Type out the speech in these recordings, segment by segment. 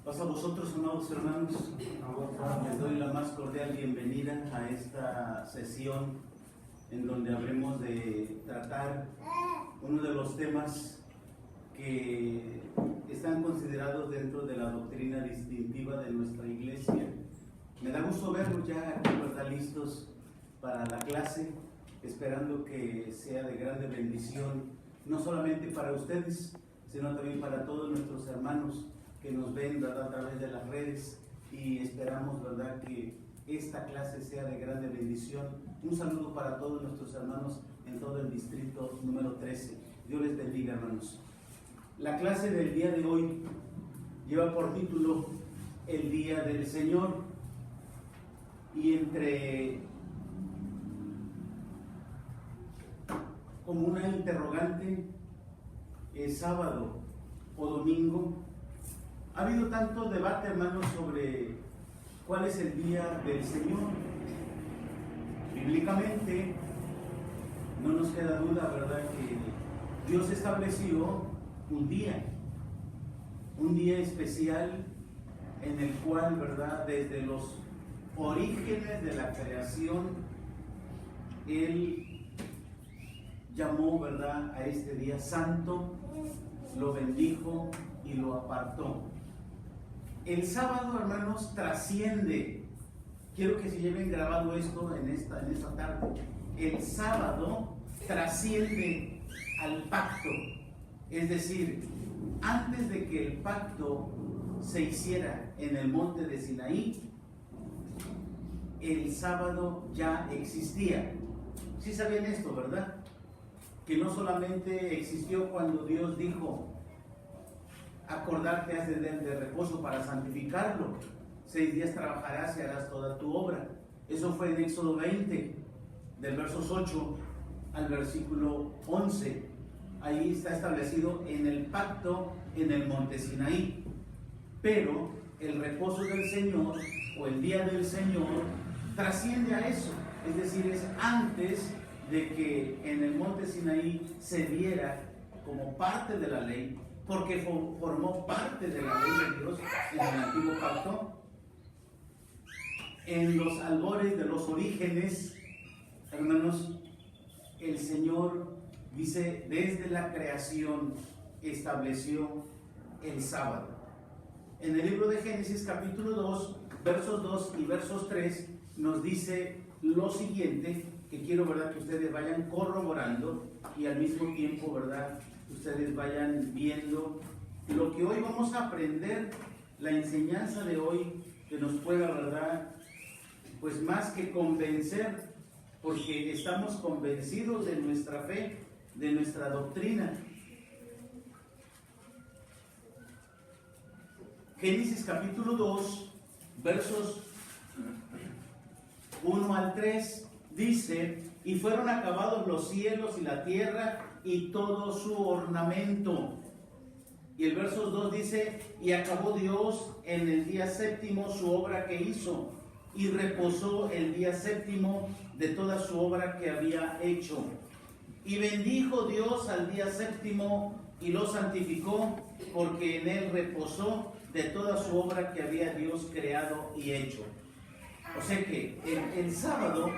Paz a vosotros, amados hermanos. Les doy la más cordial bienvenida a esta sesión en donde habremos de tratar uno de los temas que están considerados dentro de la doctrina distintiva de nuestra iglesia. Me da gusto verlos ya aquí, ¿verdad?, listos para la clase, esperando que sea de grande bendición, no solamente para ustedes, sino también para todos nuestros hermanos que nos ven, ¿verdad?, a través de las redes, y esperamos, ¿verdad?, que esta clase sea de grande bendición. Un saludo para todos nuestros hermanos en todo el distrito número 13. Dios les bendiga, hermanos. La clase del día de hoy lleva por título El Día del Señor, y entre como una interrogante, ¿es sábado o domingo? Ha habido tanto debate, hermanos, sobre cuál es el día del Señor. Bíblicamente no nos queda duda, ¿verdad?, que Dios estableció un día especial en el cual, ¿verdad?, desde los orígenes de la creación, Él llamó, ¿verdad?, a este día santo, lo bendijo y lo apartó. El sábado, hermanos, trasciende. Quiero que se lleven grabado esto en esta tarde. El sábado trasciende al pacto. Es decir, antes de que el pacto se hiciera en el monte de Sinaí, el sábado ya existía. ¿Sí sabían esto, verdad? Que no solamente existió cuando Dios dijo: acordarte has de reposo para santificarlo, 6 días trabajarás y harás toda tu obra. Eso fue en Éxodo 20, del versos 8 al versículo 11. Ahí está establecido en el pacto en el monte Sinaí. Pero el reposo del Señor, o el día del Señor, trasciende a eso. Es decir, es antes de que en el monte Sinaí se diera como parte de la ley, porque formó parte de la ley de Dios en el antiguo pacto. En los albores de los orígenes, hermanos, el Señor dice, desde la creación estableció el sábado. En el libro de Génesis capítulo 2, versos 2 y versos 3, nos dice lo siguiente, que quiero, ¿verdad?, que ustedes vayan corroborando y al mismo tiempo, ¿verdad?, ustedes vayan viendo lo que hoy vamos a aprender, la enseñanza de hoy, que nos pueda, ¿verdad?, pues más que convencer, porque estamos convencidos de nuestra fe, de nuestra doctrina. Génesis capítulo 2, versos 1 al 3, dice: y fueron acabados los cielos y la tierra y todo su ornamento. Y el verso 2 dice: y acabó Dios en el día séptimo su obra que hizo, y reposó el día séptimo de toda su obra que había hecho. Y bendijo Dios al día séptimo y lo santificó, porque en él reposó de toda su obra que había Dios creado y hecho. O sea que el sábado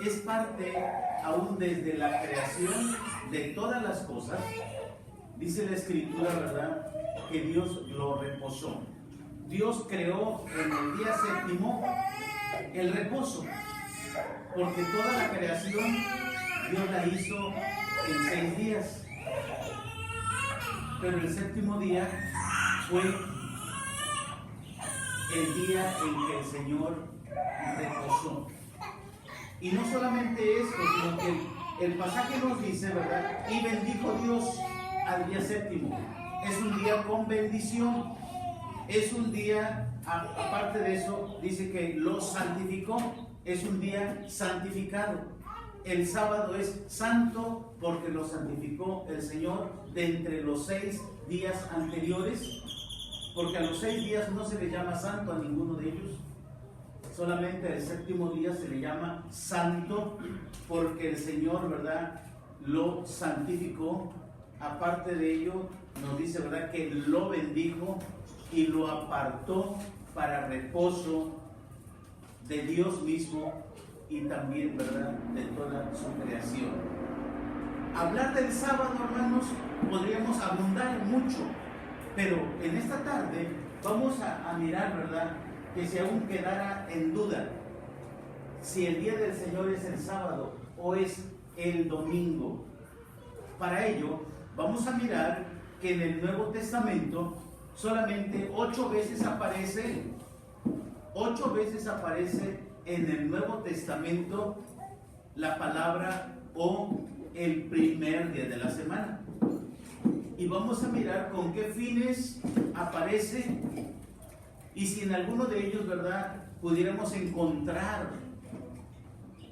es parte, aún desde la creación de todas las cosas. Dice la Escritura, ¿verdad?, que Dios lo reposó. Dios creó en el día séptimo el reposo, porque toda la creación Dios la hizo en 6 días. Pero el séptimo día fue el día en que el Señor reposó. Y no solamente eso, sino que el pasaje nos dice, ¿verdad?, y bendijo Dios al día séptimo. Es un día con bendición. Es un día, aparte de eso, dice que lo santificó. Es un día santificado. El sábado es santo porque lo santificó el Señor de entre los 6 días anteriores. Porque a los 6 días no se le llama santo a ninguno de ellos. Solamente el séptimo día se le llama santo porque el Señor, ¿verdad?, lo santificó. Aparte de ello, nos dice, ¿verdad?, que lo bendijo y lo apartó para reposo de Dios mismo y también, ¿verdad?, de toda su creación. Hablar del sábado, hermanos, podríamos abundar mucho, pero en esta tarde vamos a mirar, ¿verdad?, que si aún quedara en duda si el día del Señor es el sábado o es el domingo. Para ello, vamos a mirar que en el Nuevo Testamento solamente 8 veces aparece en el Nuevo Testamento la palabra o el primer día de la semana. Y vamos a mirar con qué fines aparece y si en alguno de ellos, ¿verdad?, pudiéramos encontrar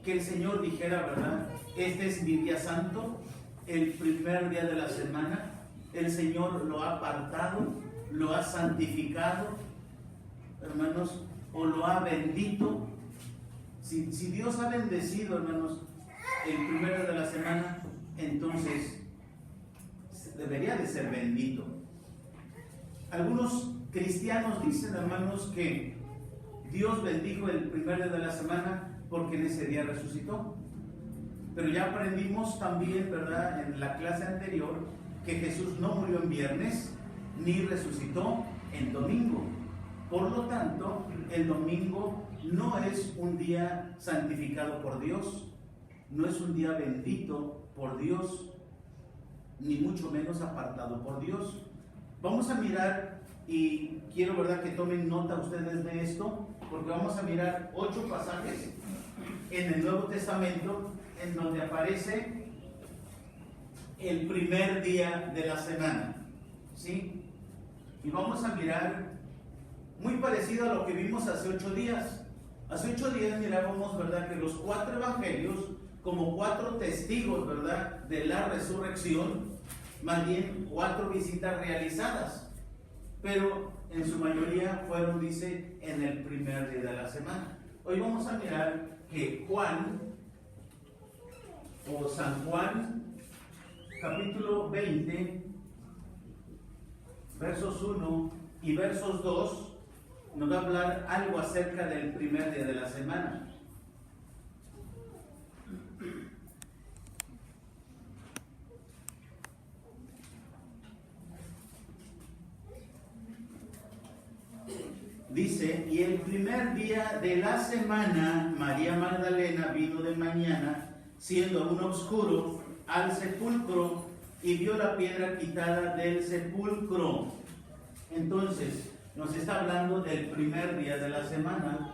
que el Señor dijera, ¿verdad?, este es mi día santo, el primer día de la semana. El Señor lo ha apartado, lo ha santificado, hermanos, o lo ha bendito. Si Dios ha bendecido, hermanos, el primero de la semana, entonces debería de ser bendito. Algunos cristianos dicen, hermanos, que Dios bendijo el primer día de la semana porque en ese día resucitó. Pero ya aprendimos también, ¿verdad?, en la clase anterior, que Jesús no murió en viernes ni resucitó en domingo. Por lo tanto, el domingo no es un día santificado por Dios, no es un día bendito por Dios, ni mucho menos apartado por Dios. Vamos a mirar, y quiero, ¿verdad?, que tomen nota ustedes de esto, porque vamos a mirar 8 pasajes en el Nuevo Testamento en donde aparece el primer día de la semana, ¿sí? Y vamos a mirar muy parecido a lo que vimos hace 8 días. Hace 8 días mirábamos, ¿verdad?, que los 4 evangelios, como 4 testigos, ¿verdad?, de la resurrección, más bien 4 visitas realizadas, pero en su mayoría fueron, dice, en el primer día de la semana. Hoy vamos a mirar que Juan, o San Juan, capítulo 20, versos 1 y versos 2, nos va a hablar algo acerca del primer día de la semana. Dice, y el primer día de la semana, María Magdalena vino de mañana, siendo aún oscuro, al sepulcro y vio la piedra quitada del sepulcro. Entonces, nos está hablando del primer día de la semana.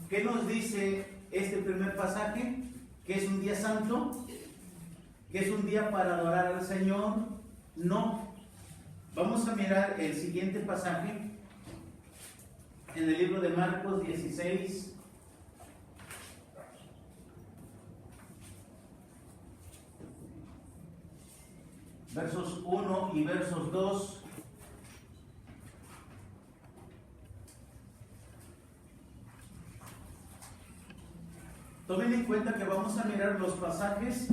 ¿Qué nos dice este primer pasaje? ¿Que es un día santo? ¿Que es un día para adorar al Señor? No. Vamos a mirar el siguiente pasaje en el libro de Marcos 16. Versos 1 y versos 2. Tomen en cuenta que vamos a mirar los pasajes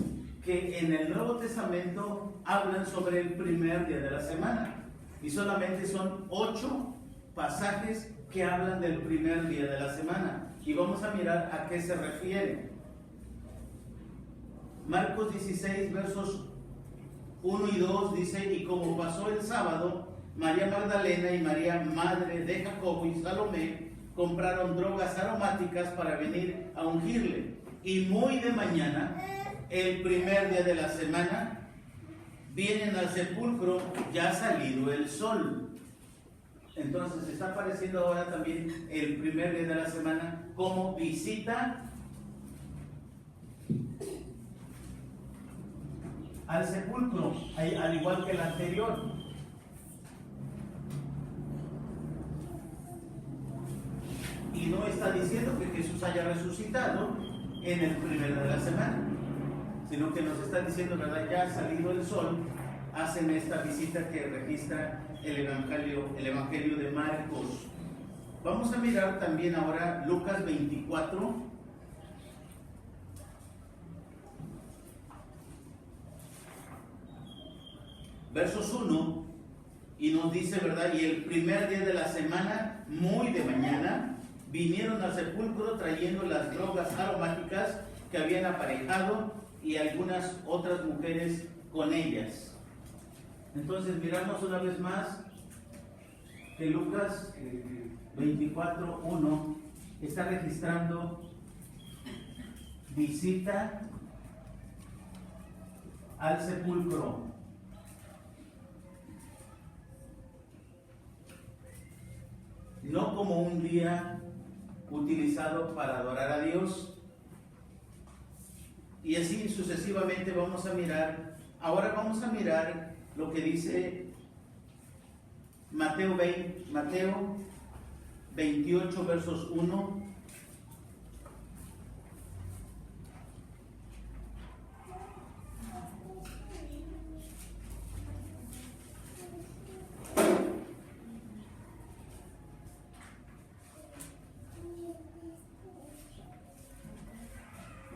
que en el Nuevo Testamento hablan sobre el primer día de la semana. Y solamente son 8 pasajes que hablan del primer día de la semana. Y vamos a mirar a qué se refiere. Marcos 16, versos 1 y 2 dice, y como pasó el sábado, María Magdalena y María, madre de Jacobo y Salomé, compraron drogas aromáticas para venir a ungirle. Y muy de mañana, el primer día de la semana, vienen al sepulcro ya salido el sol. Entonces está apareciendo ahora también el primer día de la semana como visita al sepulcro, al igual que el anterior. Y no está diciendo que Jesús haya resucitado en el primer día de la semana, sino que nos está diciendo, ¿verdad?, ya ha salido el sol, hacen esta visita que registra el Evangelio de Marcos. Vamos a mirar también ahora Lucas 24. Versos 1, y nos dice, ¿verdad? Y el primer día de la semana, muy de mañana, vinieron al sepulcro trayendo las drogas aromáticas que habían aparejado y algunas otras mujeres con ellas. Entonces miramos una vez más que Lucas 24:1 está registrando visita al sepulcro. No como un día utilizado para adorar a Dios. Y así sucesivamente vamos a mirar. Ahora vamos a mirar lo que dice Mateo 28, versos 1.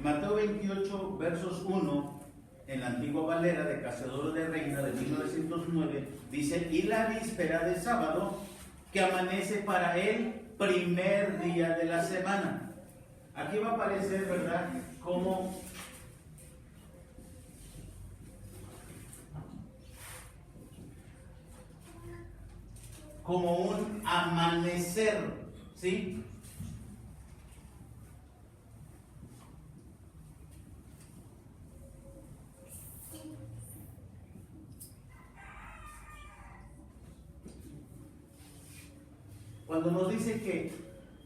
Mateo 28, versos 1, en la Antigua Valera de Cazador de Reina de 1909, dice: y la víspera de sábado, que amanece para el primer día de la semana. Aquí va a aparecer, ¿verdad?, como un amanecer, ¿sí? Cuando nos dice que,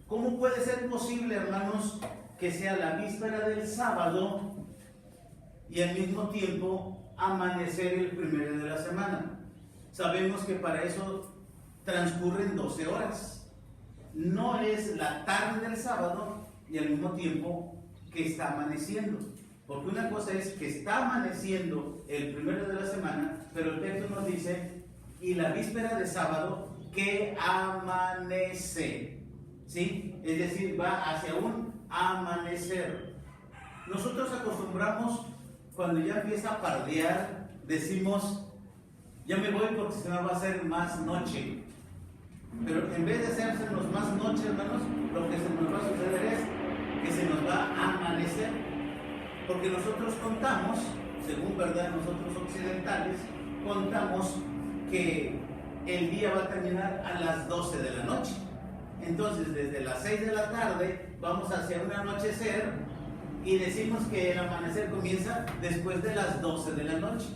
¿cómo puede ser posible, hermanos, que sea la víspera del sábado y al mismo tiempo amanecer el primero de la semana? Sabemos que para eso transcurren 12 horas. No es la tarde del sábado y al mismo tiempo que está amaneciendo. Porque una cosa es que está amaneciendo el primero de la semana, pero el texto nos dice, y la víspera de sábado que amanece, ¿sí? Es decir, va hacia un amanecer. Nosotros acostumbramos, cuando ya empieza a pardear, decimos, ya me voy porque se me va a hacer más noche. Pero en vez de hacérsenos más noche, hermanos, lo que se nos va a suceder es que se nos va a amanecer. Porque nosotros contamos, según verdad, nosotros occidentales, contamos que el día va a terminar a las 12 de la noche. Entonces, desde las 6 de la tarde vamos hacia un anochecer y decimos que el amanecer comienza después de las 12 de la noche.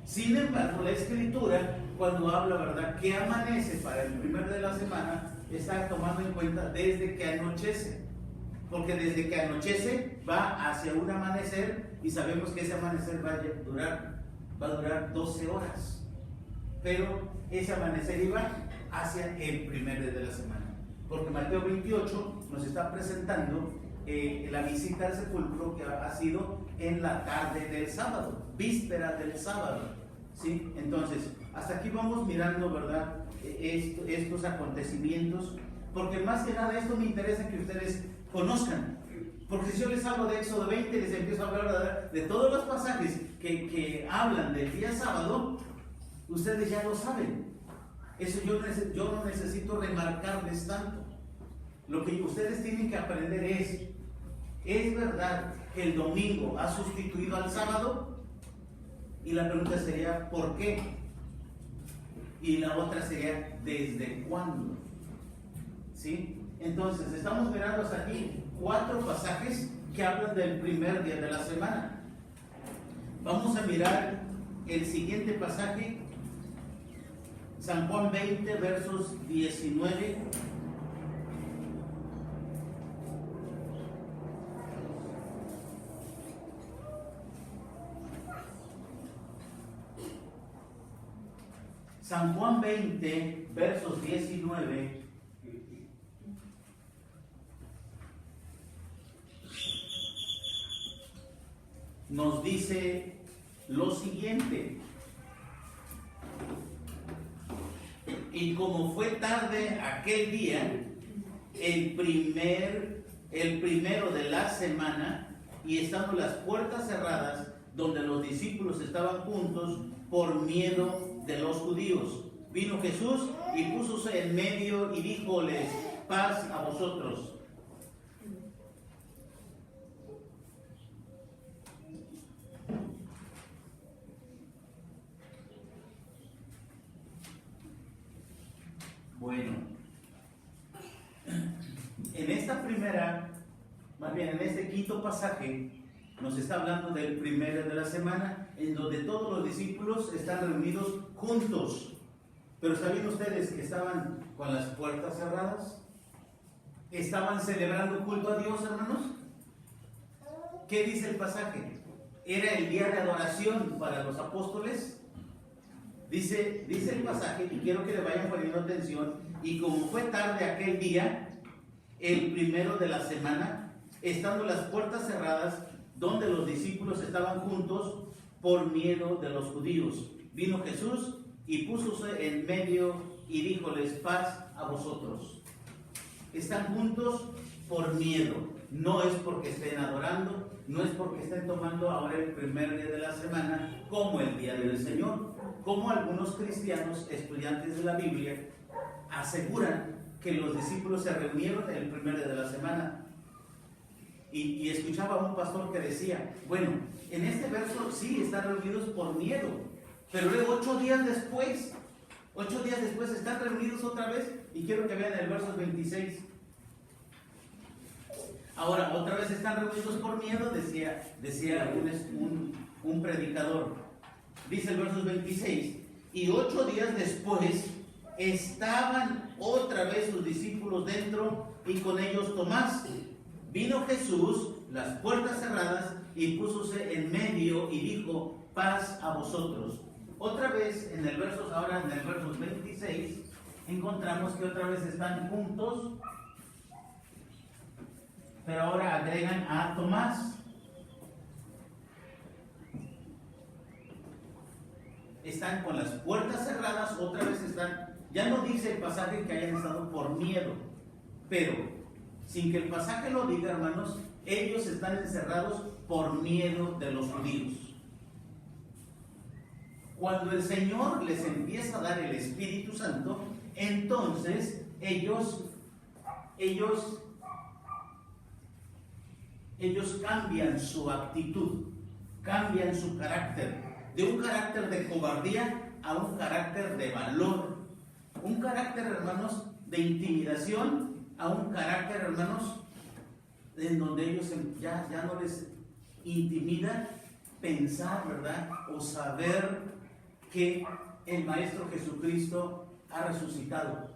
Sin embargo, la Escritura, cuando habla, ¿verdad?, que amanece para el primero de la semana, está tomando en cuenta desde que anochece. Porque desde que anochece va hacia un amanecer y sabemos que ese amanecer va a durar 12 horas. Pero ese amanecer iba hacia el primero de la semana. Porque Mateo 28 nos está presentando la visita al sepulcro que ha sido en la tarde del sábado, víspera del sábado, ¿sí? Entonces, hasta aquí vamos mirando, ¿verdad?, estos acontecimientos, porque más que nada esto me interesa que ustedes conozcan. Porque si yo les hablo de Éxodo 20, les empiezo a hablar, ¿verdad?, de todos los pasajes que hablan del día sábado, ustedes ya lo saben. Eso yo no necesito remarcarles tanto. Lo que ustedes tienen que aprender ¿es verdad que el domingo ha sustituido al sábado? Y la pregunta sería, ¿por qué? Y la otra sería, ¿desde cuándo? ¿Sí? Entonces, estamos mirando hasta aquí 4 pasajes que hablan del primer día de la semana. Vamos a mirar el siguiente pasaje, San Juan 20, versos 19. San Juan 20, versos 19. Nos dice lo siguiente: y como fue tarde aquel día, el primero de la semana, y estando las puertas cerradas, donde los discípulos estaban juntos por miedo de los judíos. Vino Jesús y púsose en medio y díjoles: paz a vosotros. Bueno, en este quinto pasaje nos está hablando del primero de la semana, en donde todos los discípulos están reunidos juntos. Pero ¿sabían ustedes que estaban con las puertas cerradas? ¿Estaban celebrando culto a Dios, hermanos? ¿Qué dice el pasaje? ¿Era el día de adoración para los apóstoles? Dice el pasaje, y quiero que le vayan poniendo atención: y como fue tarde aquel día, el primero de la semana, estando las puertas cerradas, donde los discípulos estaban juntos por miedo de los judíos, vino Jesús y púsose en medio y díjoles: paz a vosotros. Están juntos por miedo, no es porque estén adorando, no es porque estén tomando ahora el primer día de la semana como el día del Señor, como algunos cristianos estudiantes de la Biblia aseguran que los discípulos se reunieron el primer día de la semana. Y escuchaba a un pastor que decía: bueno, en este verso sí están reunidos por miedo, pero luego 8 días después están reunidos otra vez, y quiero que vean el verso 26. Ahora, otra vez están reunidos por miedo, decía un predicador. Dice el verso 26, y 8 días después estaban otra vez sus discípulos dentro, y con ellos Tomás. Vino Jesús, las puertas cerradas, y púsose en medio y dijo: paz a vosotros. Otra vez en el verso 26 encontramos que otra vez están juntos, pero ahora agregan a Tomás. Están con las puertas cerradas, otra vez están. Ya no dice el pasaje que hayan estado por miedo, pero sin que el pasaje lo diga, hermanos, ellos están encerrados por miedo de los judíos. Cuando el Señor les empieza a dar el Espíritu Santo, entonces ellos cambian su actitud, cambian su carácter, de un carácter de cobardía a un carácter de valor, un carácter, hermanos, de intimidación a un carácter, hermanos, en donde ellos ya no les intimida pensar, ¿verdad? O saber que el Maestro Jesucristo ha resucitado.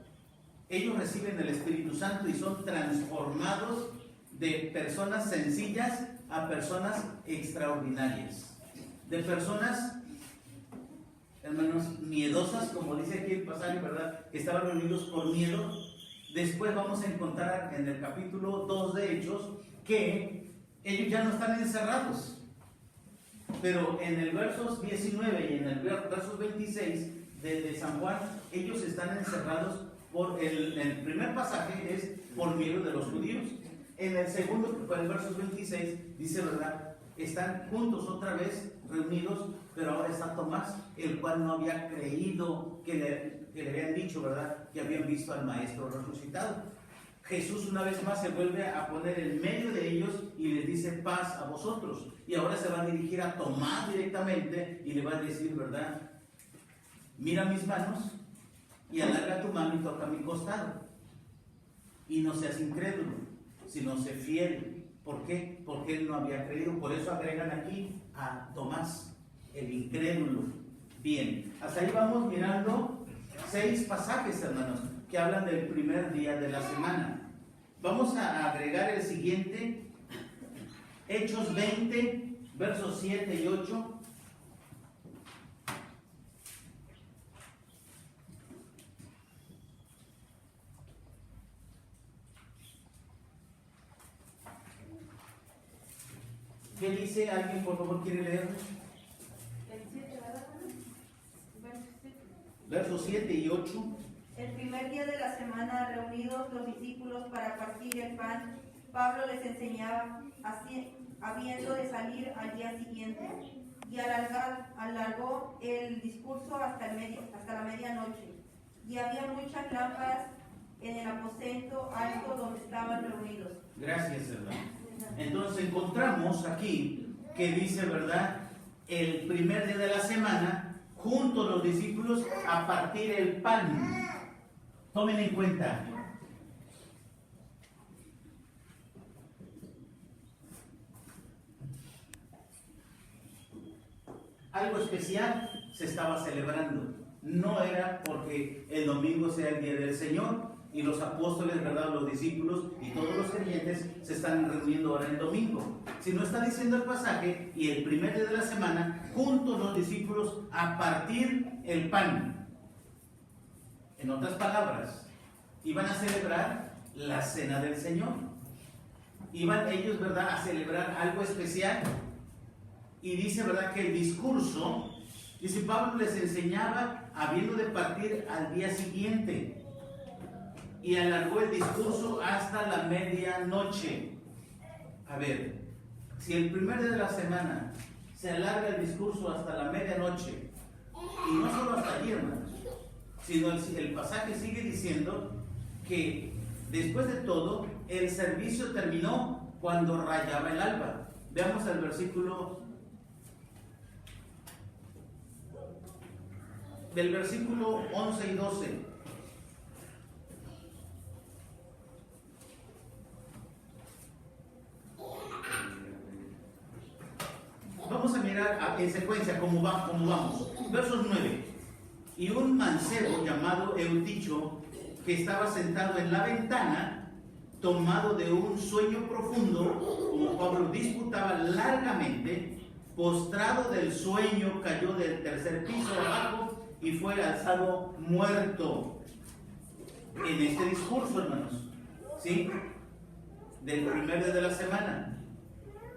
Ellos reciben el Espíritu Santo y son transformados de personas sencillas a personas extraordinarias, de personas, hermanos, miedosas, como dice aquí el pasaje, ¿verdad? Que estaban reunidos por miedo. Después vamos a encontrar en el capítulo 2 de Hechos que ellos ya no están encerrados. Pero en el versos 19 y en el versos 26 de San Juan, ellos están encerrados por el primer pasaje es por miedo de los judíos. En el segundo, que fue el versos 26, dice, ¿verdad? Están juntos otra vez, reunidos, pero ahora está Tomás, el cual no había creído que le habían dicho, ¿verdad?, que habían visto al Maestro resucitado. Jesús una vez más se vuelve a poner en medio de ellos y les dice: paz a vosotros. Y ahora se va a dirigir a Tomás directamente y le va a decir, ¿verdad?, mira mis manos y alarga tu mano y toca mi costado. Y no seas incrédulo, sino sé fiel. ¿Por qué? Porque él no había creído. Por eso agregan aquí a Tomás, el incrédulo. Bien, hasta ahí vamos mirando 6 pasajes, hermanos, que hablan del primer día de la semana. Vamos a agregar el siguiente, Hechos 20, versos 7 y 8. ¿Qué dice? ¿Alguien, por favor, quiere leer? El 7, ¿verdad? Versos 7 y 8. El primer día de la semana, reunidos los discípulos para partir el pan, Pablo les enseñaba, así, habiendo de salir al día siguiente, y alargó el discurso hasta la medianoche. Y había muchas lámparas en el aposento alto donde estaban reunidos. Gracias, hermano. Entonces encontramos aquí que dice, ¿verdad? El primer día de la semana, junto a los discípulos a partir el pan. Tomen en cuenta. Algo especial se estaba celebrando. No era porque el domingo sea el día del Señor y los apóstoles, ¿verdad?, los discípulos y todos los creyentes se están reuniendo ahora el domingo. Sino está diciendo el pasaje, y el primer día de la semana, juntos los discípulos a partir el pan. En otras palabras, iban a celebrar la cena del Señor. Iban ellos, ¿verdad?, a celebrar algo especial. Y dice, ¿verdad?, que el discurso, dice, Pablo les enseñaba habiendo de partir al día siguiente. Y alargó el discurso hasta la medianoche. A ver, si el primer día de la semana se alarga el discurso hasta la medianoche, y no solo hasta allí, hermanos, sino el pasaje sigue diciendo que después de todo, el servicio terminó cuando rayaba el alba. Veamos el versículo, del versículo 11 y 12. Vamos a mirar en secuencia cómo vamos. Versos 9. Y un mancebo llamado Euticho, que estaba sentado en la ventana, tomado de un sueño profundo, como Pablo disputaba largamente, postrado del sueño, cayó del tercer piso abajo y fue alzado muerto. En este discurso, hermanos, ¿sí?, del primer día de la semana,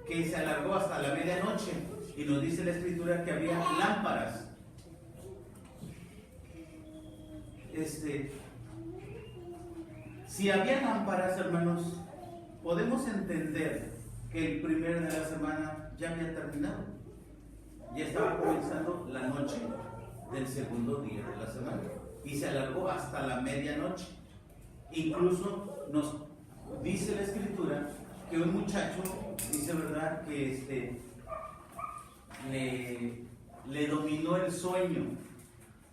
que se alargó hasta la medianoche, y nos dice la Escritura que había lámparas. Si había lámparas, hermanos, podemos entender que el primer día de la semana ya había terminado. Ya estaba comenzando la noche del segundo día de la semana y se alargó hasta la medianoche. Incluso nos dice la Escritura que un muchacho, dice, ¿verdad?, que le dominó el sueño,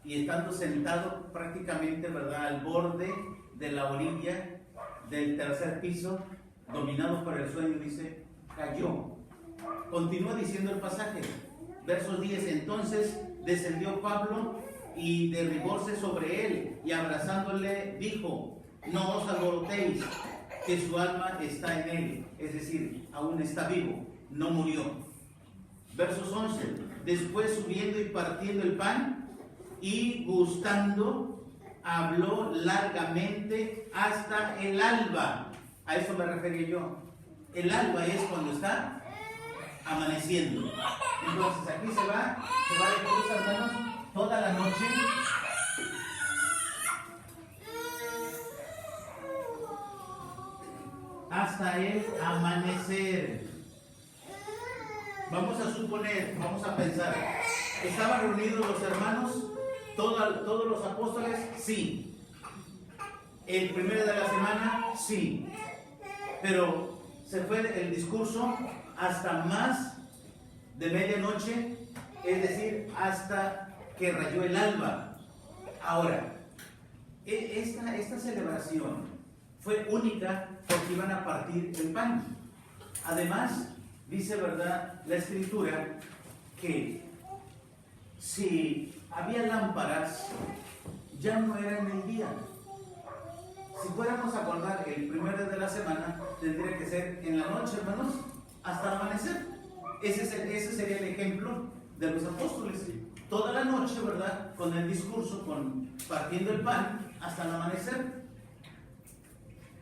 y estando sentado prácticamente, ¿verdad?, al borde de la orilla del tercer piso, dominado por el sueño, dice, cayó. Continúa diciendo el pasaje, versos 10, entonces descendió Pablo y derribóse sobre él, y abrazándole dijo, no os alborotéis, que su alma está en él, es decir, aún está vivo, no murió. Versos 11, después subiendo y partiendo el pan y gustando, habló largamente hasta el alba. A eso me refería yo. El alba es cuando está amaneciendo. Entonces aquí se va de cruz, hermanos, toda la noche. Hasta el amanecer. Vamos a suponer, vamos a pensar, ¿estaban reunidos los hermanos, todos los apóstoles? Sí. ¿El primero de la semana? Sí. Pero se fue el discurso hasta más de medianoche, es decir, hasta que rayó el alba. Ahora, esta celebración fue única porque iban a partir el pan. Además, dice, ¿verdad?, la Escritura que si había lámparas, ya no era en el día. Si fuéramos a guardar el primer día de la semana, tendría que ser en la noche, hermanos, hasta el amanecer. Ese sería el ejemplo de los apóstoles. Toda la noche, ¿verdad?, con el discurso, partiendo el pan, hasta el amanecer.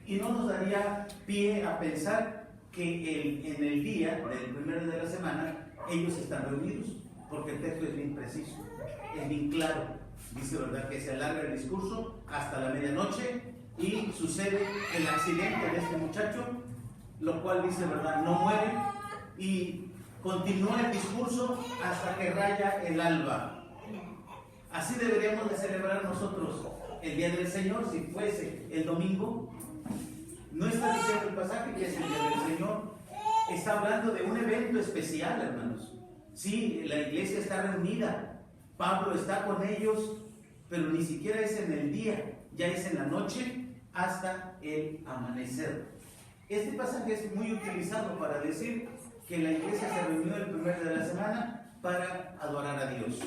Y no nos daría pie a pensar que en el día del primer día de la semana ellos están reunidos, porque el texto es bien preciso, es bien claro. Dice, ¿verdad?, que se alarga el discurso hasta la medianoche y sucede el accidente de este muchacho, lo cual dice, ¿verdad?, no muere y continúa el discurso hasta que raya el alba. Así deberíamos de celebrar nosotros el Día del Señor si fuese el domingo. No está diciendo el pasaje que es el Día del Señor, está hablando de un evento especial, hermanos. Sí, la iglesia está reunida, Pablo está con ellos, pero ni siquiera es en el día, ya es en la noche hasta el amanecer. Este pasaje es muy utilizado para decir que la iglesia se reunió el primer día de la semana para adorar a Dios.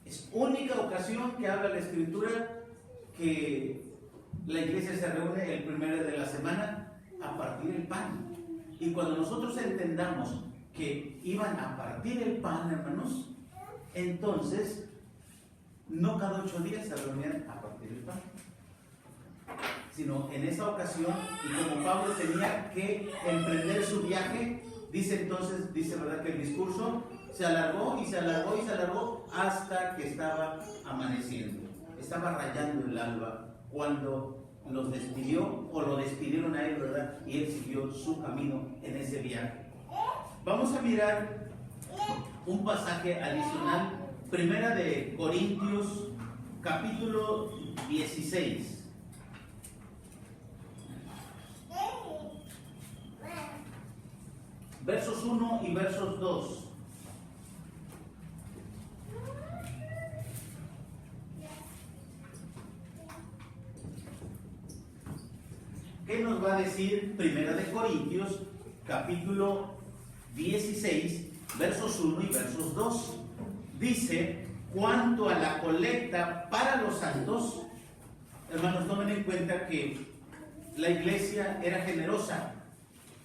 Es única ocasión que habla la Escritura que la iglesia se reúne el primer día de la semana a partir el pan. Y cuando nosotros entendamos que iban a partir el pan, hermanos, entonces no cada 8 días se reunían a partir el pan, sino en esa ocasión, y como Pablo tenía que emprender su viaje, dice entonces, dice, ¿verdad?, que el discurso se alargó y se alargó y se alargó hasta que estaba amaneciendo, estaba rayando el alba cuando los despidió, o lo despidieron a él, ¿verdad?, y él siguió su camino en ese viaje. Vamos a mirar un pasaje adicional, Primera de Corintios, capítulo 16. Versos 1 y versos 2. ¿Qué nos va a decir Primera de Corintios, capítulo 16, versos 1 y versos 2? Dice, cuanto a la colecta para los santos, hermanos, tomen en cuenta que la iglesia era generosa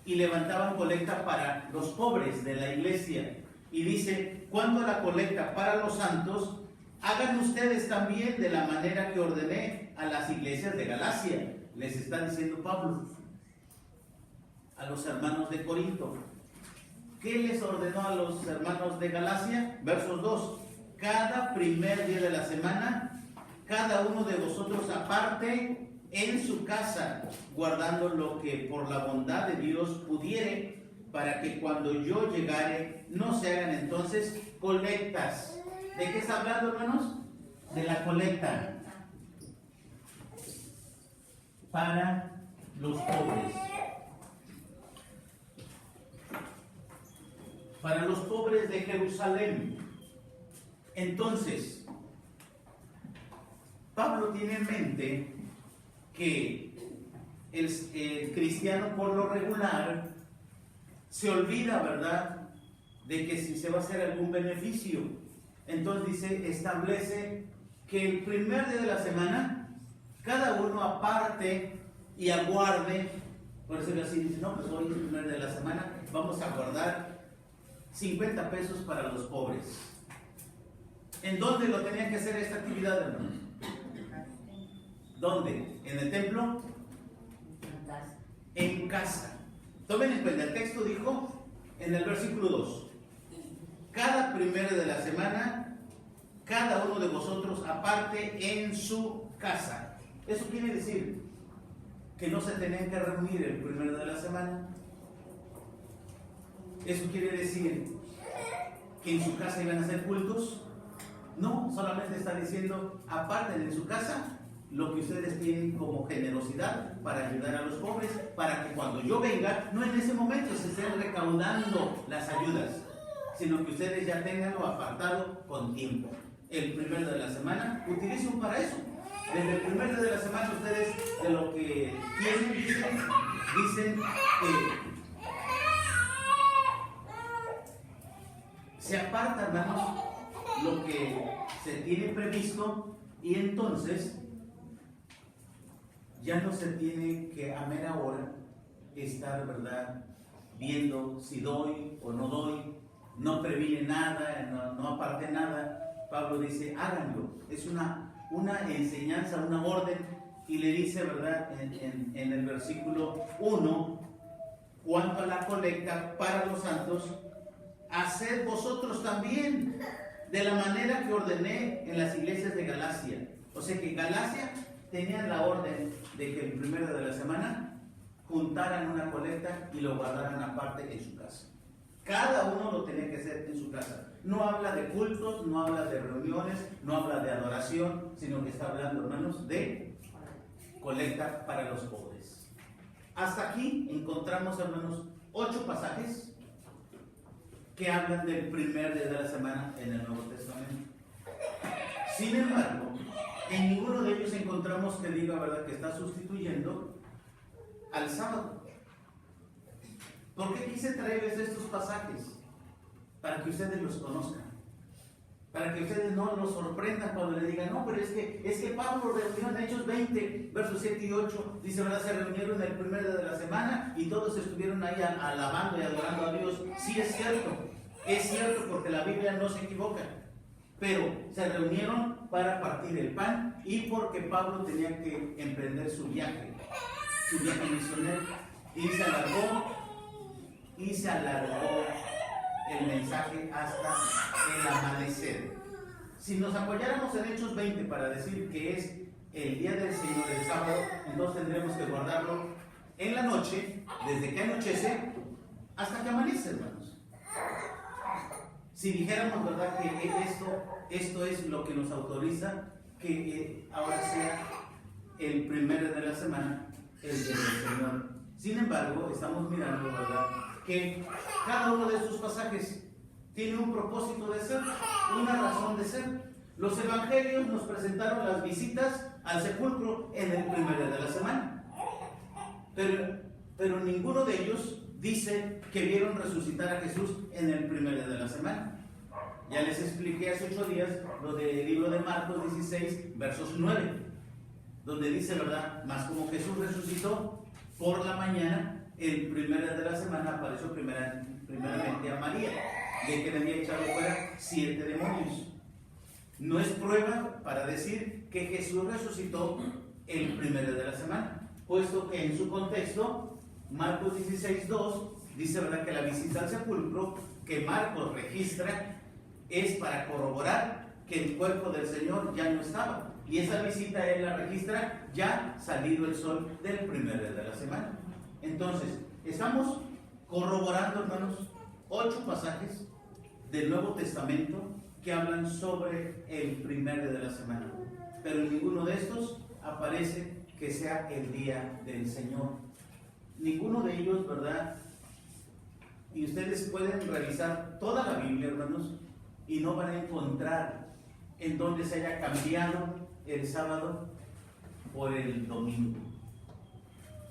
y levantaban colecta para los pobres de la iglesia. Y dice, cuanto a la colecta para los santos, hagan ustedes también de la manera que ordené a las iglesias de Galacia. Les está diciendo Pablo a los hermanos de Corinto. ¿Qué les ordenó a los hermanos de Galacia? Versos 2. Cada primer día de la semana, cada uno de vosotros aparte en su casa, guardando lo que por la bondad de Dios pudiere, para que cuando yo llegare no se hagan entonces colectas. ¿De qué está hablando, hermanos? De la colecta para los pobres. Para los pobres de Jerusalén. Entonces, Pablo tiene en mente que el cristiano por lo regular se olvida, ¿verdad?, de que si se va a hacer algún beneficio. Entonces dice, establece que el primer día de la semana cada uno aparte y aguarde, por decirlo así, dice, no, pues hoy es el primer día de la semana, vamos a guardar 50 pesos para los pobres. ¿En dónde lo tenían que hacer esta actividad, hermanos? ¿Dónde? ¿En el templo? En casa. En casa. Tomen en cuenta, el texto dijo en el versículo 2, cada primero de la semana, cada uno de vosotros aparte en su casa. Eso quiere decir que no se tenían que reunir el primero de la semana. Eso quiere decir que en su casa iban a hacer cultos. No, solamente está diciendo, aparten en su casa lo que ustedes tienen como generosidad para ayudar a los pobres, para que cuando yo venga, no en ese momento se estén recaudando las ayudas, sino que ustedes ya tenganlo apartado con tiempo. El primero de la semana, utilicen para eso. Desde el primer día de la semana ustedes de lo que quieren dicen que se aparta, hermanos, lo que se tiene previsto, y entonces ya no se tiene que a mera hora estar, ¿verdad?, viendo si doy o no doy, no previne nada, no aparte nada. Pablo dice, háganlo. Es una enseñanza, una orden, y le dice, ¿verdad?, en el versículo 1, cuanto a la colecta para los santos, haced vosotros también de la manera que ordené en las iglesias de Galacia. O sea que Galacia tenían la orden de que el primer día de la semana juntaran una colecta y lo guardaran aparte en su casa. Cada uno lo tenía que hacer en su casa. No habla de cultos, no habla de reuniones, no habla de adoración, sino que está hablando, hermanos, de colecta para los pobres. Hasta aquí encontramos, hermanos, 8 pasajes que hablan del primer día de la semana en el Nuevo Testamento. Sin embargo, en ninguno de ellos encontramos que diga, ¿verdad?, que está sustituyendo al sábado. ¿Por qué quise traerles estos pasajes? Para que ustedes los conozcan. Para que ustedes no los sorprendan cuando le digan, no, pero es que Pablo reunió en Hechos 20, versos 7 y 8, dice, ¿verdad? Se reunieron el primer día de la semana y todos estuvieron ahí alabando y adorando a Dios. Sí, es cierto porque la Biblia no se equivoca. Pero se reunieron para partir el pan y porque Pablo tenía que emprender su viaje misionero, y se alargó el mensaje hasta el amanecer. Si nos apoyáramos en Hechos 20 para decir que es el día del Señor, el sábado, entonces tendremos que guardarlo en la noche, desde que anochece hasta que amanece, hermanos. Si dijéramos, ¿verdad?, que esto es lo que nos autoriza que ahora sea el primero de la semana, el día del Señor. Sin embargo, estamos mirando, ¿verdad?, que cada uno de estos pasajes tiene un propósito de ser, una razón de ser. Los evangelios nos presentaron las visitas al sepulcro en el primer día de la semana, pero ninguno de ellos dice que vieron resucitar a Jesús en el primer día de la semana. Ya les expliqué hace 8 días lo del libro de Marcos 16, versos 9, donde dice, ¿verdad?, mas como Jesús resucitó por la mañana, el primer día de la semana apareció primeramente a María, de que le había echado fuera 7 demonios. No es prueba para decir que Jesús resucitó el primer día de la semana, puesto que en su contexto, Marcos 16, 2, dice, ¿verdad?, que la visita al sepulcro que Marcos registra es para corroborar que el cuerpo del Señor ya no estaba. Y esa visita él la registra ya salido el sol del primer día de la semana. Entonces, estamos corroborando, hermanos, 8 pasajes del Nuevo Testamento que hablan sobre el primer día de la semana. Pero en ninguno de estos aparece que sea el día del Señor. Ninguno de ellos, ¿verdad? Y ustedes pueden revisar toda la Biblia, hermanos, y no van a encontrar en donde se haya cambiado el sábado por el domingo,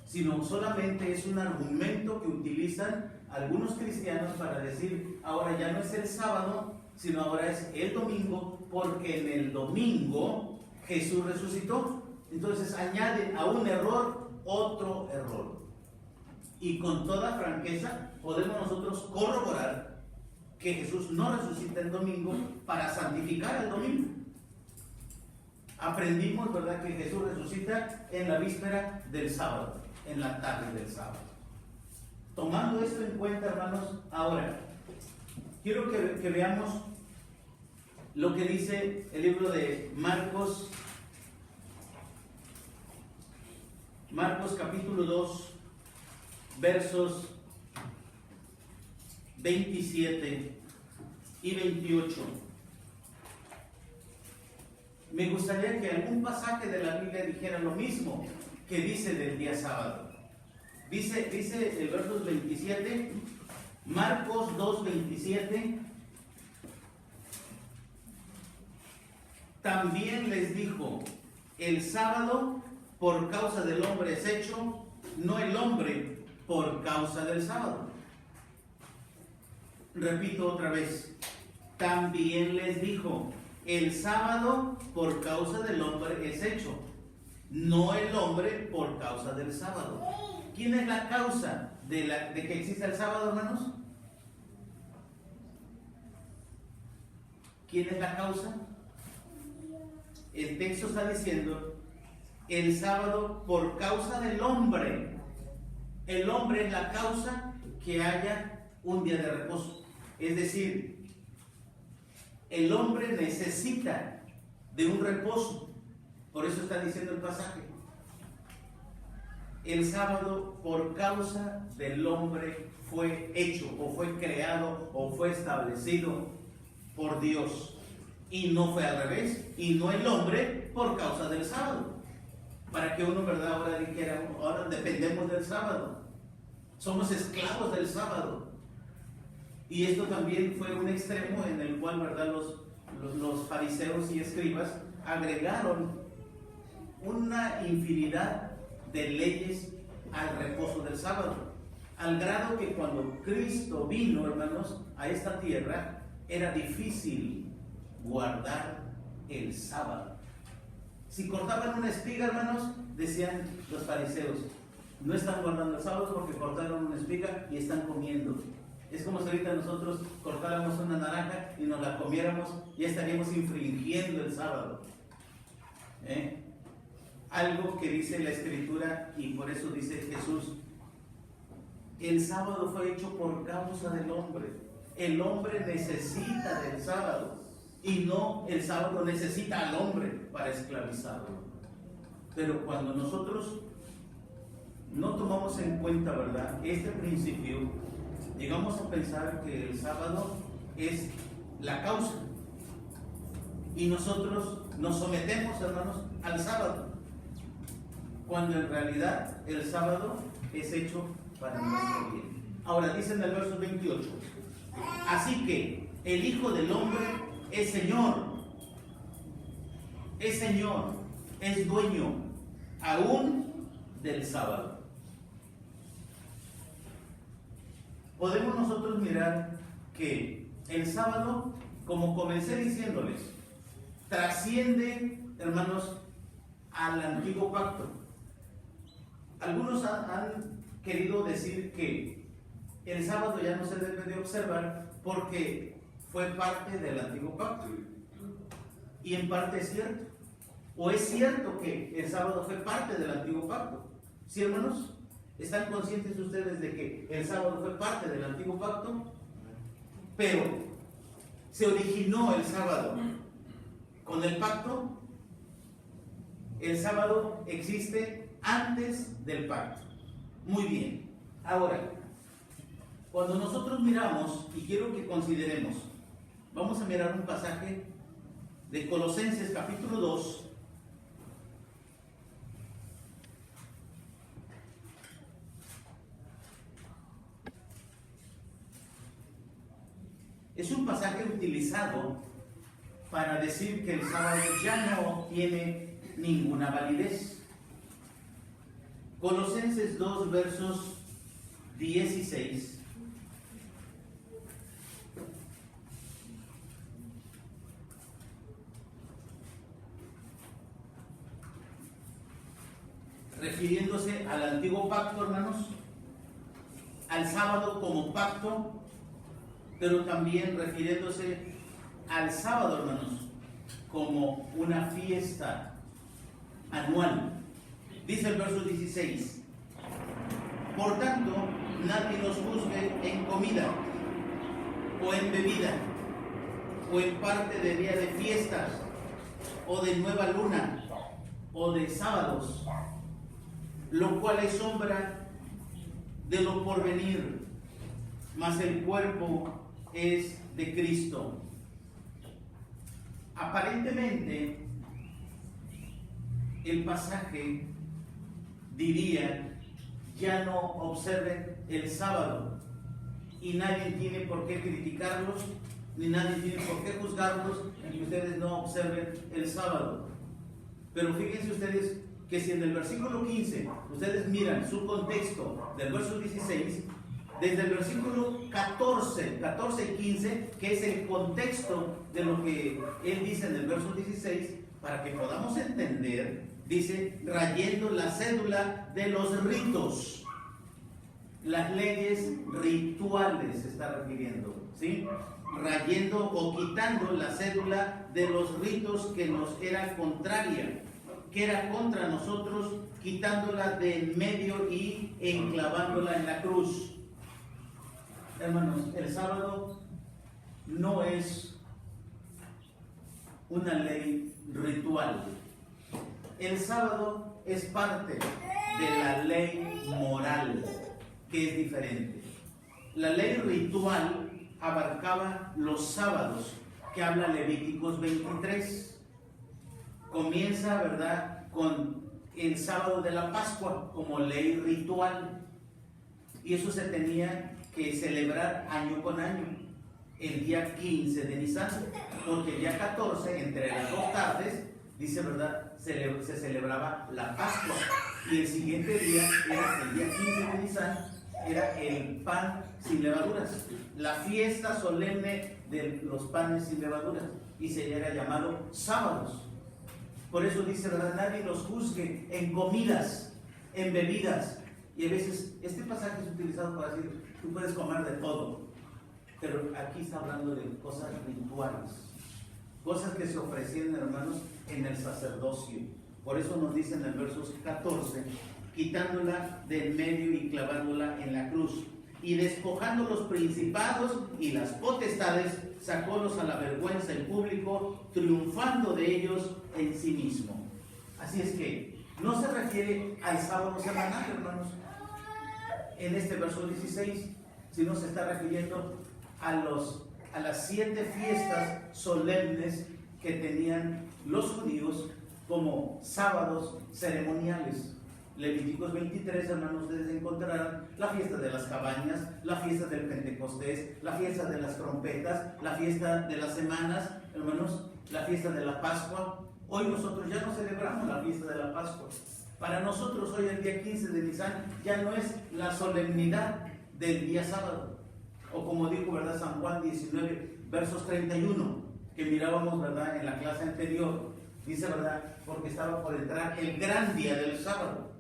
sino solamente es un argumento que utilizan algunos cristianos para decir, ahora ya no es el sábado, sino ahora es el domingo, porque en el domingo Jesús resucitó. Entonces añaden a un error otro error. Y con toda franqueza podemos nosotros corroborar que Jesús no resucita el domingo para santificar el domingo. Aprendimos, ¿verdad?, que Jesús resucita en la víspera del sábado, en la tarde del sábado. Tomando esto en cuenta, hermanos, ahora quiero que veamos lo que dice el libro de Marcos capítulo 2, versos 27 y 28. Me gustaría que algún pasaje de la Biblia dijera lo mismo que dice del día sábado. Dice el versos 27, Marcos 2, 27. También les dijo, el sábado por causa del hombre es hecho, no el hombre por causa del sábado. Repito otra vez, también les dijo, el sábado por causa del hombre es hecho, no el hombre por causa del sábado. ¿Quién es la causa de que exista el sábado, hermanos? ¿Quién es la causa? El texto está diciendo, el sábado por causa del hombre. El hombre es la causa que haya un día de reposo. Es decir, El hombre necesita de un reposo. Por eso está diciendo el pasaje. El sábado, por causa del hombre, fue hecho, o fue creado, o fue establecido por Dios. Y no fue al revés. Y no el hombre por causa del sábado. Para que uno, ¿verdad?, ahora dijera, ahora dependemos del sábado. Somos esclavos del sábado. Y esto también fue un extremo en el cual, ¿verdad?, los fariseos y escribas agregaron una infinidad de leyes al reposo del sábado, al grado que cuando Cristo vino, hermanos, a esta tierra, era difícil guardar el sábado. Si cortaban una espiga, hermanos, decían los fariseos, no están guardando el sábado porque cortaron una espiga y están comiendo. Es como si ahorita nosotros cortáramos una naranja y nos la comiéramos, ya estaríamos infringiendo el sábado. Algo que dice la Escritura, y por eso dice Jesús, el sábado fue hecho por causa del hombre. El hombre necesita del sábado, y no el sábado necesita al hombre para esclavizarlo. Pero cuando nosotros no tomamos en cuenta, ¿verdad?, este principio, llegamos a pensar que el sábado es la causa, y nosotros nos sometemos, hermanos, al sábado, cuando en realidad el sábado es hecho para nuestro bien. Ahora dice en el verso 28, así que el Hijo del Hombre es Señor, es dueño aún del sábado. Podemos nosotros mirar que el sábado, como comencé diciéndoles, trasciende, hermanos, al antiguo pacto. Algunos han querido decir que el sábado ya no se debe de observar porque fue parte del antiguo pacto. Y en parte es cierto. ¿O es cierto que el sábado fue parte del antiguo pacto? ¿Sí, hermanos? ¿Están conscientes ustedes de que el sábado fue parte del antiguo pacto? Pero, ¿se originó el sábado con el pacto? El sábado existe antes del pacto. Muy bien. Ahora, cuando nosotros miramos, y quiero que consideremos, vamos a mirar un pasaje de Colosenses capítulo 2. Es un pasaje utilizado para decir que el sábado ya no tiene ninguna validez. Colosenses 2, versos 16. Refiriéndose al antiguo pacto, hermanos, al sábado como pacto, pero también refiriéndose al sábado, hermanos, como una fiesta anual. Dice el verso 16, por tanto, nadie nos juzgue en comida, o en bebida, o en parte de día de fiestas, o de nueva luna, o de sábados, lo cual es sombra de lo porvenir, mas el cuerpo es de Cristo. Aparentemente, el pasaje diría, ya no observen el sábado, y nadie tiene por qué criticarlos, ni nadie tiene por qué juzgarlos, en que ustedes no observen el sábado. Pero fíjense ustedes que si en el versículo 15 ustedes miran su contexto del verso 16, desde el versículo 14 y 15, que es el contexto de lo que él dice en el verso 16, para que podamos entender, dice, rayendo la cédula de los ritos, las leyes rituales se está refiriendo, ¿sí? Rayendo o quitando la cédula de los ritos que nos era contraria, que era contra nosotros, quitándola de en medio y enclavándola en la cruz. Hermanos, el sábado no es una ley ritual. El sábado es parte de la ley moral, que es diferente. La ley ritual abarcaba los sábados, que habla Levíticos 23. Comienza, ¿verdad?, con el sábado de la Pascua como ley ritual. Y eso se tenía que celebrar año con año, el día 15 de Nisan, porque el día 14, entre las dos tardes, dice, ¿verdad?, se celebraba la Pascua. Y el siguiente día, era el día 15 de Nisan, era el pan sin levaduras, la fiesta solemne de los panes sin levaduras, y se era llamado sábados. Por eso dice, ¿verdad?, nadie los juzgue en comidas, en bebidas. Y a veces este pasaje es utilizado para decir, tú puedes comer de todo, pero aquí está hablando de cosas rituales, cosas que se ofrecían, hermanos, en el sacerdocio. Por eso nos dice en el verso 14, quitándola del medio y clavándola en la cruz, y despojando los principados y las potestades, sacólos a la vergüenza en público, triunfando de ellos en sí mismo. Así es que no se refiere al sábado semanal, hermanos, en este verso 16, sino se está refiriendo a las 7 fiestas solemnes que tenían los judíos como sábados ceremoniales. Levíticos 23, hermanos, ustedes encontrarán la fiesta de las cabañas, la fiesta del Pentecostés, la fiesta de las trompetas, la fiesta de las semanas, hermanos, la fiesta de la Pascua. Hoy nosotros ya no celebramos la fiesta de la Pascua. Para nosotros hoy el día 15 de Nisan ya no es la solemnidad del día sábado. O como dijo, ¿verdad?, San Juan 19, versos 31, que mirábamos, ¿verdad?, en la clase anterior. Dice, ¿verdad?, porque estaba por entrar el gran día del sábado.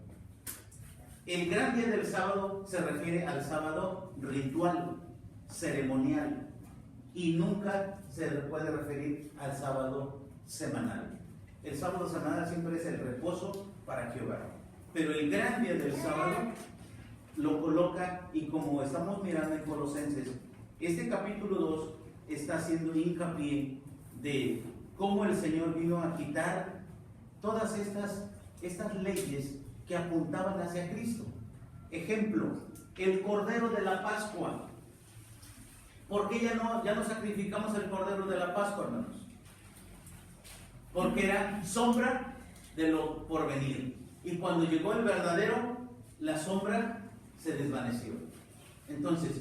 El gran día del sábado se refiere al sábado ritual, ceremonial, y nunca se puede referir al sábado semanal. El sábado semanal siempre es el reposo para Jehová, pero el gran día del sábado lo coloca, y como estamos mirando en Colosenses, este capítulo 2 está haciendo hincapié de cómo el Señor vino a quitar todas estas leyes que apuntaban hacia Cristo. Ejemplo, el Cordero de la Pascua. ¿Por qué ya no sacrificamos el Cordero de la Pascua, hermanos? Porque era sombra de lo por venir. Y cuando llegó el verdadero, la sombra se desvaneció. Entonces,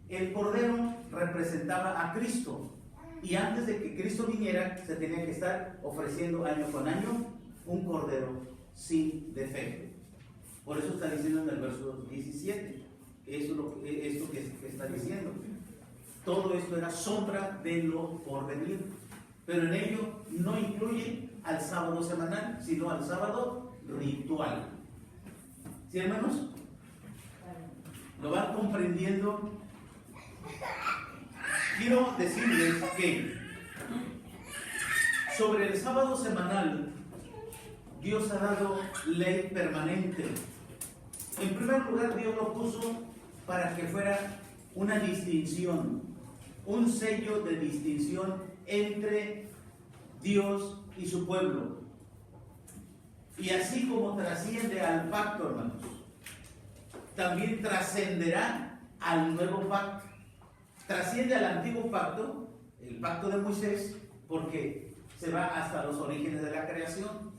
el Cordero representaba a Cristo. Y antes de que Cristo viniera, se tenía que estar ofreciendo año con año un Cordero sin defecto. Por eso está diciendo en el verso 17, esto que está diciendo. Todo esto era sombra de lo por venir, pero en ello no incluye al sábado semanal, sino al sábado ritual. ¿Sí, hermanos? ¿Lo van comprendiendo? Quiero decirles que sobre el sábado semanal, Dios ha dado ley permanente. En primer lugar, Dios lo puso para que fuera una distinción, un sello de distinción entre Dios y su pueblo. Y así como trasciende al pacto, hermanos, también trascenderá al nuevo pacto. Trasciende al antiguo pacto, el pacto de Moisés, porque se va hasta los orígenes de la creación.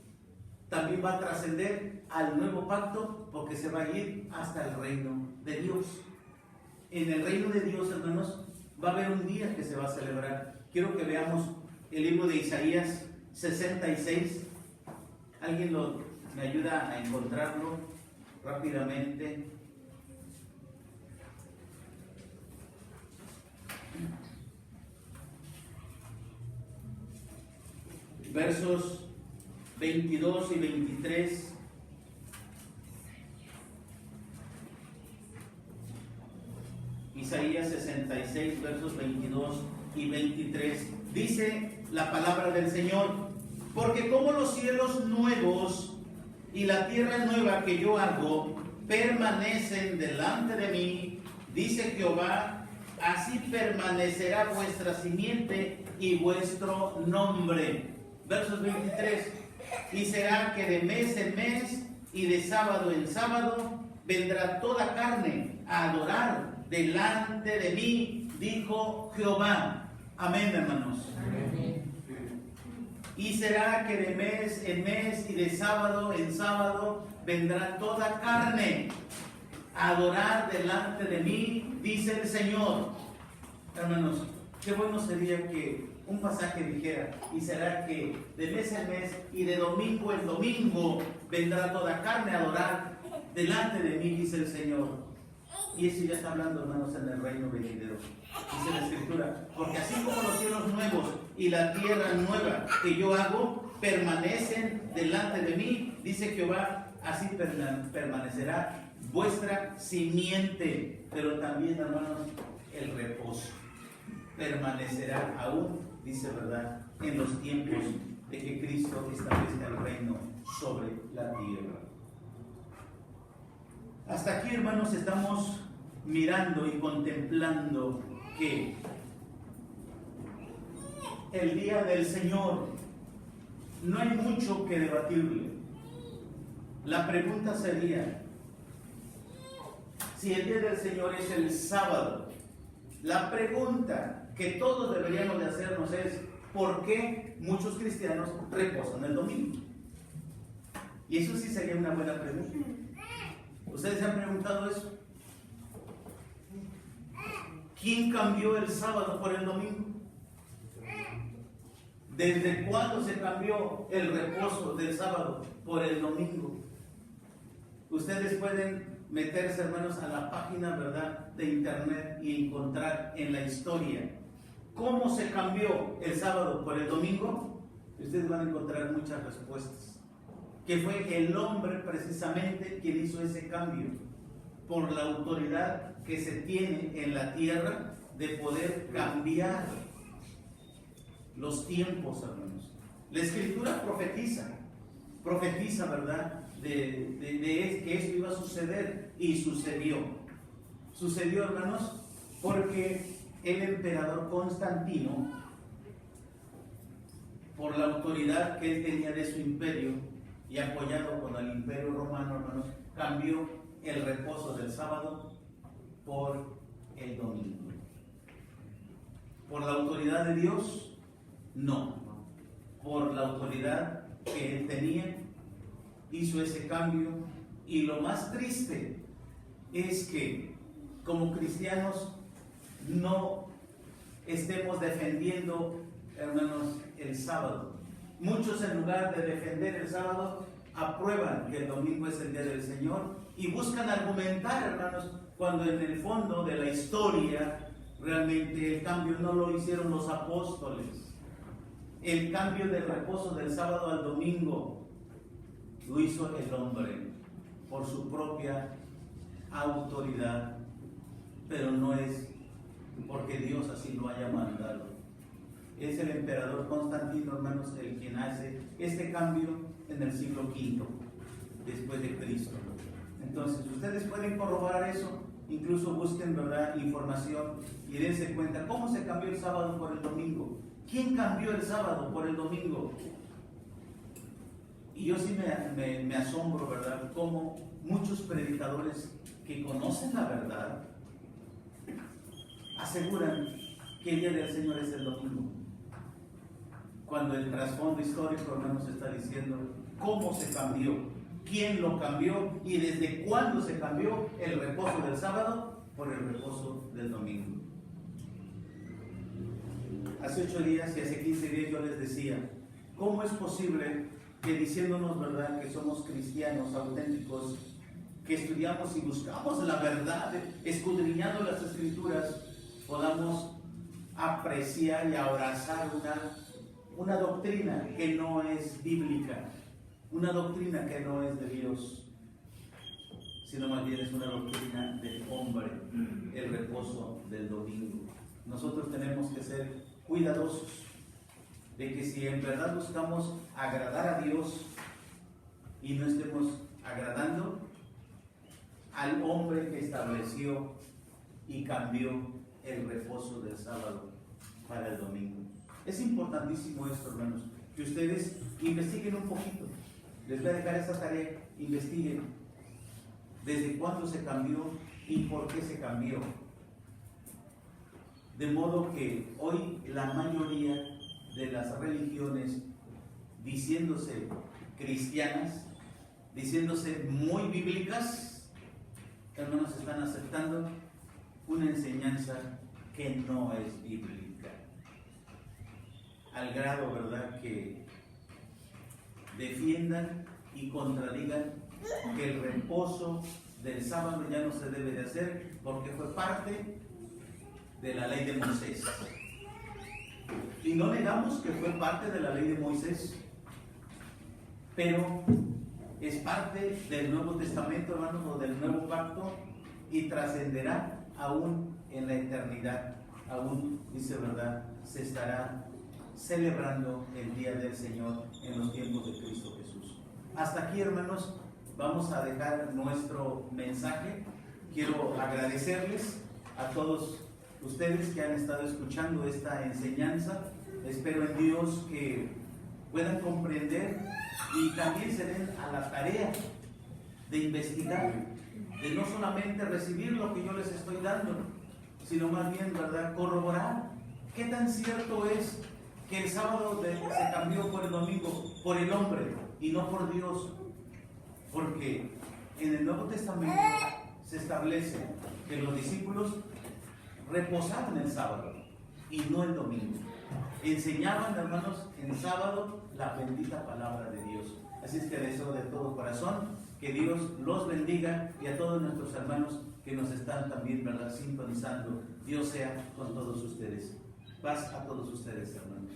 También va a trascender al nuevo pacto, porque se va a ir hasta el reino de Dios. En el reino de Dios, hermanos, va a haber un día que se va a celebrar. Quiero que veamos el libro de Isaías 66. ¿Alguien me ayuda a encontrarlo rápidamente? Versos 22 y 23. Isaías 66, versos 22 y 23. Dice la palabra del Señor: porque como los cielos nuevos y la tierra nueva que yo hago permanecen delante de mí, dice Jehová, así permanecerá vuestra simiente y vuestro nombre. Versos 23. Y será que de mes en mes y de sábado en sábado vendrá toda carne a adorar delante de mí, dijo Jehová. Amén, hermanos. Amén. Y será que de mes en mes y de sábado en sábado vendrá toda carne a adorar delante de mí, dice el Señor. Hermanos, qué bueno sería que un pasaje dijera, y será que de mes en mes y de domingo en domingo vendrá toda carne a adorar delante de mí, dice el Señor. Y eso ya está hablando, hermanos, en el reino venidero. Dice la Escritura, porque así como los cielos nuevos y la tierra nueva que yo hago permanecen delante de mí, dice Jehová, así permanecerá vuestra simiente. Pero también, hermanos, el reposo permanecerá aún, dice verdad, en los tiempos de que Cristo establezca el reino sobre la tierra. Hasta aquí, hermanos, estamos mirando y contemplando que el día del Señor no hay mucho que debatirle. La pregunta sería, si el día del Señor es el sábado, la pregunta que todos deberíamos de hacernos es, ¿por qué muchos cristianos reposan el domingo? Y eso sí sería una buena pregunta. ¿Ustedes se han preguntado eso? ¿Quién cambió el sábado por el domingo? ¿Desde cuándo se cambió el reposo del sábado por el domingo? Ustedes pueden meterse, hermanos, a la página, ¿verdad?, de internet y encontrar en la historia cómo se cambió el sábado por el domingo. Ustedes van a encontrar muchas respuestas. Que fue el hombre precisamente quien hizo ese cambio, por la autoridad que se tiene en la tierra de poder cambiar los tiempos, hermanos. La Escritura profetiza, ¿verdad?, de que esto iba a suceder, y sucedió. Sucedió, hermanos, porque el emperador Constantino, por la autoridad que él tenía de su imperio, y apoyado con el imperio romano, hermanos, cambió el reposo del sábado por el domingo. ¿Por la autoridad de Dios? No. Por la autoridad que él tenía, hizo ese cambio. Y lo más triste es que como cristianos no estemos defendiendo, hermanos, el sábado. Muchos, en lugar de defender el sábado, aprueban que el domingo es el día del Señor y buscan argumentar, hermanos, cuando en el fondo de la historia realmente el cambio no lo hicieron los apóstoles. El cambio del reposo del sábado al domingo lo hizo el hombre por su propia autoridad, pero no es porque Dios así lo haya mandado. Es el emperador Constantino, hermanos, el quien hace este cambio en el siglo V después de Cristo. Entonces, ustedes pueden corroborar eso, incluso busquen, ¿verdad?, información y dense cuenta cómo se cambió el sábado por el domingo. ¿Quién cambió el sábado por el domingo? Y yo sí me asombro, ¿verdad?, cómo muchos predicadores que conocen la verdad aseguran que el día del Señor es el domingo, cuando el trasfondo histórico, hermanos, está diciendo cómo se cambió, quién lo cambió y desde cuándo se cambió el reposo del sábado por el reposo del domingo. Hace 8 días y hace 15 días yo les decía, ¿cómo es posible que diciéndonos, verdad, que somos cristianos auténticos, que estudiamos y buscamos la verdad, escudriñando las Escrituras, podamos apreciar y abrazar una doctrina que no es bíblica, una doctrina que no es de Dios, sino más bien es una doctrina del hombre, el reposo del domingo? Nosotros tenemos que ser cuidadosos de que si en verdad buscamos agradar a Dios y no estemos agradando al hombre que estableció y cambió el reposo del sábado para el domingo. Es importantísimo esto, hermanos, que ustedes investiguen un poquito. Les voy a dejar esta tarea, investiguen desde cuándo se cambió y por qué se cambió. De modo que hoy la mayoría de las religiones, diciéndose cristianas, diciéndose muy bíblicas, hermanos, están aceptando una enseñanza que no es bíblica. Al grado, ¿verdad?, que defiendan y contradigan que el reposo del sábado ya no se debe de hacer porque fue parte de la ley de Moisés. Y no negamos que fue parte de la ley de Moisés, pero es parte del Nuevo Testamento, hermanos, o del Nuevo Pacto, y trascenderá aún en la eternidad. Aún, dice, ¿verdad?, se estará celebrando el día del Señor en los tiempos de Cristo Jesús. Hasta aquí, hermanos, vamos a dejar nuestro mensaje. Quiero agradecerles a todos ustedes que han estado escuchando esta enseñanza. Espero en Dios que puedan comprender y también se den a la tarea de investigar, de no solamente recibir lo que yo les estoy dando, sino más bien, ¿verdad?, corroborar qué tan cierto es que el sábado se cambió por el domingo, por el hombre y no por Dios. Porque en el Nuevo Testamento se establece que los discípulos reposaban el sábado y no el domingo. Enseñaban, hermanos, en sábado la bendita palabra de Dios. Así es que deseo de todo corazón que Dios los bendiga, y a todos nuestros hermanos que nos están también, ¿verdad?, sintonizando. Dios sea con todos ustedes. Paz a todos ustedes, hermanos.